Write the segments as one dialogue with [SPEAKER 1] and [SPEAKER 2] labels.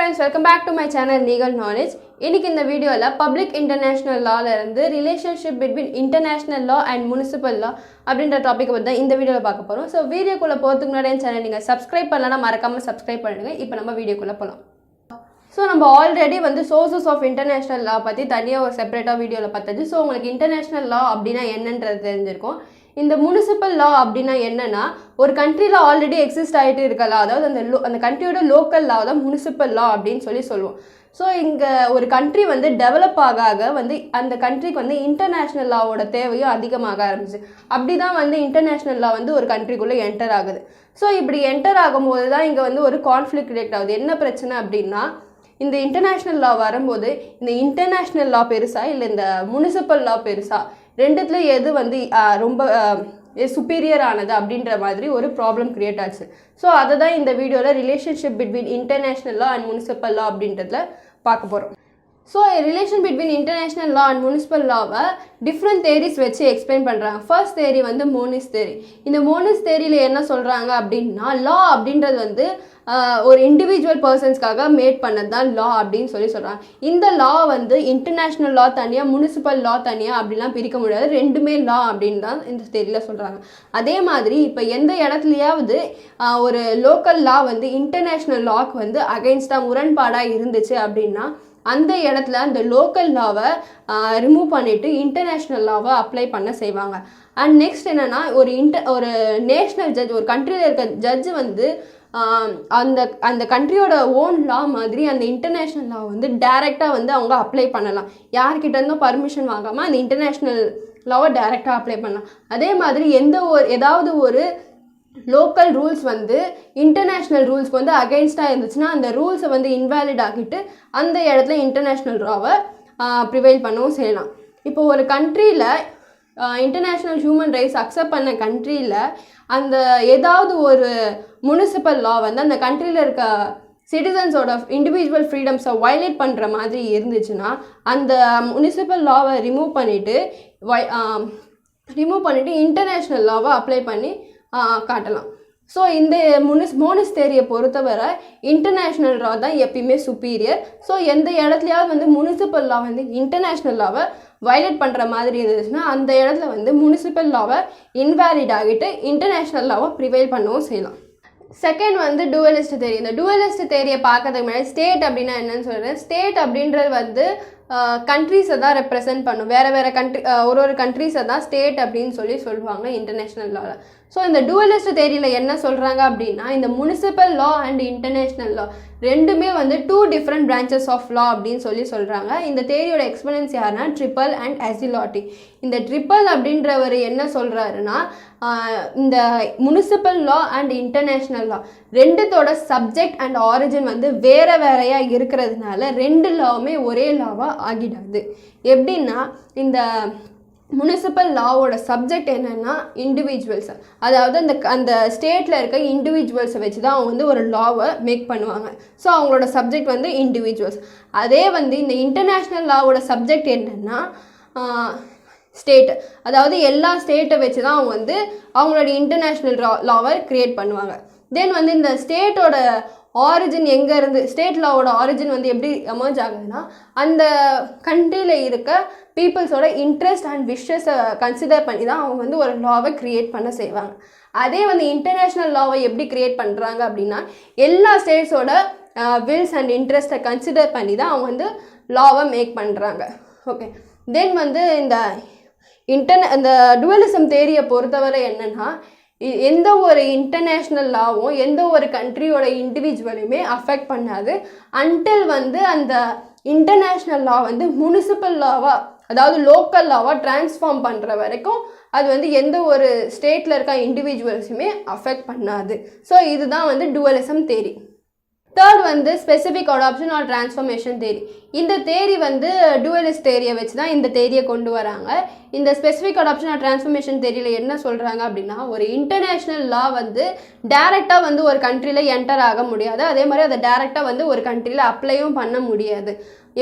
[SPEAKER 1] friends, welcome back to my channel Legal Knowledge. இன்னைக்கு இந்த வீடியோல பப்ளிக் இன்டர்நேஷனல் லால இருந்து relationship between international law and municipal law அப்படின்ற டாபிக் பத்தி தான் இந்த வீடியோல பார்க்க போறோம். சோ வீடியோக்குள்ள போறதுக்கு முன்னாடி என் சேனல் நீங்க சப்ஸ்கிரைப் பண்ணலனா மறக்காம சப்ஸ்கிரைப் பண்ணுங்க. இப்போ நம்ம வீடியோக்குள்ள போலாம். ஸோ நம்ம already sources of international law பற்றி தனியாக ஒரு செப்பரேட்டாக வீடியோவில் பார்த்தாச்சு. ஸோ உங்களுக்கு இன்டர்நேஷனல் லா அப்படின்னா என்னன்றது தெரிஞ்சிருக்கும். இந்த முனிசிபல் லா அப்படின்னா என்னன்னா, ஒரு கண்ட்ரியில் ஆல்ரெடி எக்ஸிஸ்ட் ஆகிட்டு இருக்கலாம், அதாவது அந்த கண்ட்ரியோட லோக்கல் லா தான் முனிசிபல் லா அப்படின்னு சொல்லுவோம். ஸோ இங்கே ஒரு கண்ட்ரி டெவலப் ஆக அந்த கண்ட்ரிக்கு இன்டர்நேஷ்னல் லாவோட தேவையும் அதிகமாக ஆரம்பிச்சு. அப்படி தான் இன்டர்நேஷ்னல் லா ஒரு கண்ட்ரிக்குள்ளே என்டர் ஆகுது. ஸோ இப்படி என்டர் ஆகும்போது தான் இங்கே ஒரு கான்ஃப்ளிக்ட் கிரியேட் ஆகுது. என்ன பிரச்சனை அப்படின்னா, இந்த இன்டர்நேஷ்னல் லா வரும்போது இந்த இன்டர்நேஷ்னல் லா பெருசா இல்லை இந்த முனிசிபல் லா பெருசா, ரெண்டுத்துல எது ரொம்ப சுப்பீரியர் ஆனது அப்படின்ற மாதிரி ஒரு ப்ராப்ளம் கிரியேட் ஆச்சு. ஸோ அதை தான் இந்த வீடியோவில் relationship between international law and municipal law அப்படின்றதுல பார்க்க போகிறோம். So relation between international law and municipal லாவை டிஃப்ரெண்ட் தேரிஸ் வச்சு எக்ஸ்பிளைன் பண்ணுறாங்க. First theory monism theory. இந்த மோனிஸ் தேரியில் என்ன சொல்கிறாங்க அப்படின்னா, லா அப்படின்றது ஒரு இண்டிவிஜுவல் பர்சன்ஸ்க்காக மேட் பண்ணது தான் லா அப்படின்னு சொல்கிறாங்க. இந்த லா இன்டர்நேஷ்னல் லா தனியாக, முனிசிபல் லா தனியாக அப்படிலாம் பிரிக்க முடியாது, ரெண்டுமே லா அப்படின்னு தான் இந்த தேரியில் சொல்கிறாங்க. அதே மாதிரி இப்போ எந்த இடத்துலையாவது ஒரு லோக்கல் லா இன்டர்நேஷ்னல் லாக்கு அகைன்ஸ்டாக முரண்பாடாக இருந்துச்சு அப்படின்னா, அந்த இடத்துல அந்த லோக்கல் லாவை ரிமூவ் பண்ணிவிட்டு இன்டர்நேஷ்னல் லாவை அப்ளை பண்ண செய்வாங்க. அண்ட் நெக்ஸ்ட் என்னென்னா, ஒரு நேஷ்னல் ஜட்ஜ், ஒரு கண்ட்ரியில் இருக்க ஜட்ஜு அந்த கண்ட்ரியோட ஓன் லா மாதிரி அந்த இன்டர்நேஷ்னல் லா டைரெக்டாக அவங்க அப்ளை பண்ணலாம். யார்கிட்ட இருந்தும் பர்மிஷன் வாங்காமல் அந்த இன்டர்நேஷ்னல் லாவை டைரெக்டாக அப்ளை பண்ணலாம். அதே மாதிரி ஏதாவது ஒரு லோக்கல் ரூல்ஸ் இன்டர்நேஷ்னல் ரூல்ஸ்க்கு அகைன்ஸ்டாக இருந்துச்சுன்னா அந்த ரூல்ஸை இன்வேலிட் ஆகிட்டு அந்த இடத்துல இன்டர்நேஷ்னல் லாவை ப்ரிவைல் பண்ணவும் செய்யலாம். இப்போ ஒரு கண்ட்ரியில் இன்டர்நேஷ்னல் ஹியூமன் ரைட்ஸ் அக்செப்ட் பண்ண கண்ட்ரியில் அந்த ஏதாவது ஒரு முனிசிபல் லா அந்த கண்ட்ரியில் இருக்க சிட்டிசன்ஸோட இண்டிவிஜுவல் ஃப்ரீடம்ஸை வயலேட் பண்ணுற மாதிரி இருந்துச்சுன்னா அந்த முனிசிபல் லாவை ரிமூவ் பண்ணிவிட்டு இன்டர்நேஷ்னல் லாவை அப்ளை பண்ணி காட்டலாம். ஸோ இந்த மோனிஸ் தேரியை பொறுத்தவரை இன்டர்நேஷ்னல் லா தான் எப்பயுமே சுப்பீரியர். ஸோ எந்த இடத்துலையாவது முனிசிபல் லா இன்டர்நேஷ்னல் லாவை வயலேட் பண்ணுற மாதிரி இருந்துச்சுன்னா அந்த இடத்துல முனிசிபல் லாவை இன்வேலிட் ஆகிட்டு இன்டர்நேஷ்னல் லாவை ப்ரிவைல் பண்ணவும் செய்யலாம். செகண்ட் டூவலிஸ்ட் தேரி. இந்த டூவலிஸ்ட் தேரியை பார்க்கறதுக்கு முன்னாடி ஸ்டேட் அப்படின்னா என்னன்னு சொல்கிறேன். ஸ்டேட் அப்படின்றது கண்ட்ரீஸை தான் ரெப்ரசென்ட் பண்ணும். வேறு கண்ட்ரி, ஒரு கண்ட்ரீஸை தான் ஸ்டேட் அப்படின்னு சொல்லுவாங்க இன்டர்நேஷ்னல் லாவில். ஸோ இந்த டூவலிஸ்ட் தேரியில் என்ன சொல்கிறாங்க அப்படின்னா, இந்த municipal law and international law ரெண்டுமே two different branches of law அப்படின்னு சொல்கிறாங்க. இந்த தேரியோட எக்ஸ்பெனன்ஸ் யாருன்னா ட்ரிப்பல் அண்ட் அசிலாட்டி. இந்த ட்ரிப்பல் அப்படின்றவர் என்ன சொல்கிறாருன்னா, இந்த municipal law and international law ரெண்டுத்தோட சப்ஜெக்ட் அண்ட் ஆரிஜின் வேறையாக இருக்கிறதுனால ரெண்டு லாவுமே ஒரே லாவாக ஆகிடாது. எப்படின்னா, இந்த முனிசிபல் லாவோட சப்ஜெக்ட் என்னென்னா இண்டிவிஜுவல்ஸ், அதாவது அந்த ஸ்டேட்டில் இருக்க இண்டிவிஜுவல்ஸை வச்சு தான் அவங்க ஒரு லாவை மேக் பண்ணுவாங்க. ஸோ அவங்களோட சப்ஜெக்ட் இண்டிவிஜுவல்ஸ். அதே இந்த இன்டர்நேஷ்னல் லாவோட சப்ஜெக்ட் என்னென்னா ஸ்டேட், அதாவது எல்லா ஸ்டேட்டை வச்சு தான் அவங்க அவங்களோட இன்டர்நேஷ்னல் லாவை க்ரியேட் பண்ணுவாங்க. தென் இந்த ஸ்டேட்டோட ஆரிஜின் எங்கே இருந்து, ஸ்டேட் லாவோட ஆரிஜின் எப்படி எமர்ஜ் ஆகுதுன்னா, அந்த கண்ட்ரியில் இருக்க பீப்புள்ஸோட இன்ட்ரெஸ்ட் அண்ட் விஷஸை கன்சிடர் பண்ணி தான் அவங்க ஒரு லாவை க்ரியேட் பண்ண செய்வாங்க. அதே இன்டர்நேஷ்னல் லாவை எப்படி க்ரியேட் பண்ணுறாங்க அப்படின்னா, எல்லா ஸ்டேட்ஸோட வில்ஸ் அண்ட் இன்ட்ரெஸ்ட்டை கன்சிடர் பண்ணி தான் அவங்க லாவை மேக் பண்ணுறாங்க. ஓகே. தென் இந்த டுவலிசம் தேரியை பொறுத்தவரை என்னென்னா, எந்த ஒரு இன்டர்நேஷ்னல் லாவும் எந்த ஒரு கண்ட்ரியோட இண்டிவிஜுவலையுமே அஃபெக்ட் பண்ணாது அன்டில் அந்த இன்டர்நேஷ்னல் லா முனிசிபல் லாவாக, அதாவது லோக்கல் லாவாக ட்ரான்ஸ்ஃபார்ம் பண்ணுற வரைக்கும் அது எந்த ஒரு ஸ்டேட்டில் இருக்க இண்டிவிஜுவல்ஸுமே அஃபெக்ட் பண்ணாது. ஸோ இதுதான் dualism theory. Third specific adoption or transformation theory. இந்த தேரி டூவலிஸ்ட் தேரியை வச்சு தான் இந்த தேரியை கொண்டு வராங்க. இந்த ஸ்பெசிஃபிக் அடாப்ஷன் ஆர் டிரான்ஸ்ஃபர்மேஷன் தேரியில் என்ன சொல்கிறாங்க அப்படின்னா, ஒரு இன்டர்நேஷ்னல் லா டேரெக்டாக ஒரு கண்ட்ரியில் என்டர் ஆக முடியாது. அதே மாதிரி அதை டேரெக்டாக ஒரு கண்ட்ரியில் அப்ளையும் பண்ண முடியாது.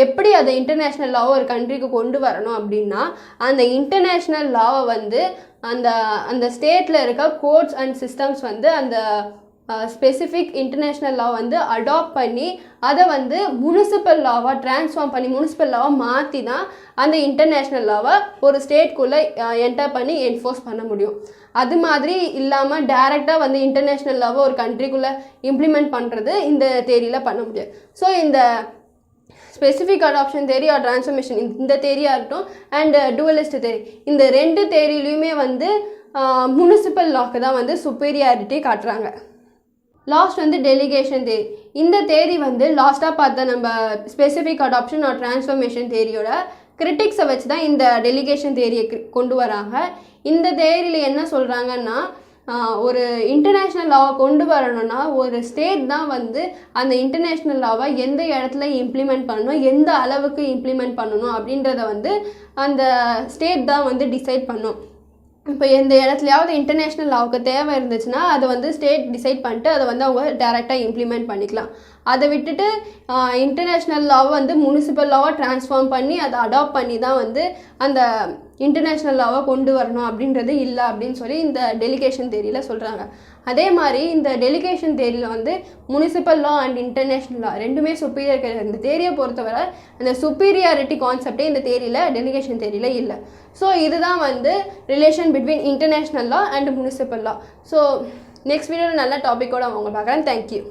[SPEAKER 1] எப்படி அதை இன்டர்நேஷ்னல் லாவை ஒரு கண்ட்ரிக்கு கொண்டு வரணும் அப்படின்னா, அந்த இன்டர்நேஷ்னல் லாவை அந்த ஸ்டேட்டில் இருக்க கோர்ட்ஸ் அண்ட் சிஸ்டம்ஸ் அந்த ஸ்பெசிஃபிக் இன்டர்நேஷ்னல் லா வந்து அடாப்ட் பண்ணி அதை வந்து முனிசிபல் லாவாக ட்ரான்ஸ்ஃபார்ம் பண்ணி முனிசிபல் லாவாக மாற்றி தான் அந்த இன்டர்நேஷ்னல் லாவை ஒரு ஸ்டேட்குள்ளே என்டர் பண்ணி என்ஃபோர்ஸ் பண்ண முடியும். அது மாதிரி இல்லாமல் டைரெக்டாக வந்து இன்டர்நேஷ்னல் லாவை ஒரு கண்ட்ரிக்குள்ளே இம்ப்ளிமெண்ட் பண்ணுறது இந்த தேரியில் பண்ண முடியாது. ஸோ இந்த ஸ்பெசிஃபிக் அடாப்ஷன் தேரி ஆர் ட்ரான்ஸ்ஃபர்மேஷன் இந்த தேரியாக இருக்கட்டும் அண்ட் டுவலிஸ்ட் தேரி, இந்த 2 தேரியிலையுமே வந்து முனிசிபல் லாக்கு தான் வந்து சுப்பீரியாரிட்டி காட்டுறாங்க. லாஸ்ட் வந்து டெலிகேஷன் தேரி. இந்த தேரி வந்து லாஸ்ட்டாக பார்த்த நம்ம ஸ்பெசிஃபிக் அடாப்ஷன் ஆர் ட்ரான்ஸ்ஃபர்மேஷன் தேரியோட கிரிட்டிக்ஸை வச்சு தான் இந்த டெலிகேஷன் தேரியை கொண்டு வராங்க. இந்த தேரியில் என்ன சொல்கிறாங்கன்னா, ஒரு இன்டர்நேஷ்னல் லாவை கொண்டு வரணும்னா ஒரு ஸ்டேட் தான் வந்து அந்த இன்டர்நேஷ்னல் லாவை எந்த இடத்துல இம்ப்ளிமெண்ட் பண்ணணும், எந்த அளவுக்கு இம்ப்ளிமெண்ட் பண்ணணும் அப்படின்றத வந்து அந்த ஸ்டேட் தான் வந்து டிசைட் பண்ணும். இப்போ எந்த இடத்துலையாவது இன்டர்நேஷ்னல் லாவுக்கு தேவை இருந்துச்சுன்னா அதை வந்து ஸ்டேட் டிசைட் பண்ணிட்டு அதை வந்து அவங்க டைரெக்டாக இம்ப்ளிமெண்ட் பண்ணிக்கலாம். அதை விட்டுட்டு இன்டர்நேஷ்னல் லாவை வந்து முனிசிபல் லாவை ட்ரான்ஸ்ஃபார்ம் பண்ணி அதை அடாப்ட் பண்ணி தான் வந்து அந்த இன்டர்நேஷ்னல் லாவை கொண்டு வரணும் அப்படின்றது இல்லை அப்படின்னு சொல்லி இந்த டெலிகேஷன் தேரியில் சொல்கிறாங்க. அதே மாதிரி இந்த டெலிகேஷன் தேரியில் வந்து municipal law and international law ரெண்டுமே சுப்பீரியர் கிடையாது. இந்த தேரியை பொறுத்தவரை அந்த சுப்பீரியாரிட்டி கான்செப்டே இந்த தேரியில் டெலிகேஷன் தேரியில் இல்லை. ஸோ இதுதான் வந்து relation between international law and municipal law. So next வீடியோவில் நல்ல டாப்பிக்கோடு அவங்க பார்க்குறேன். தேங்க்யூ.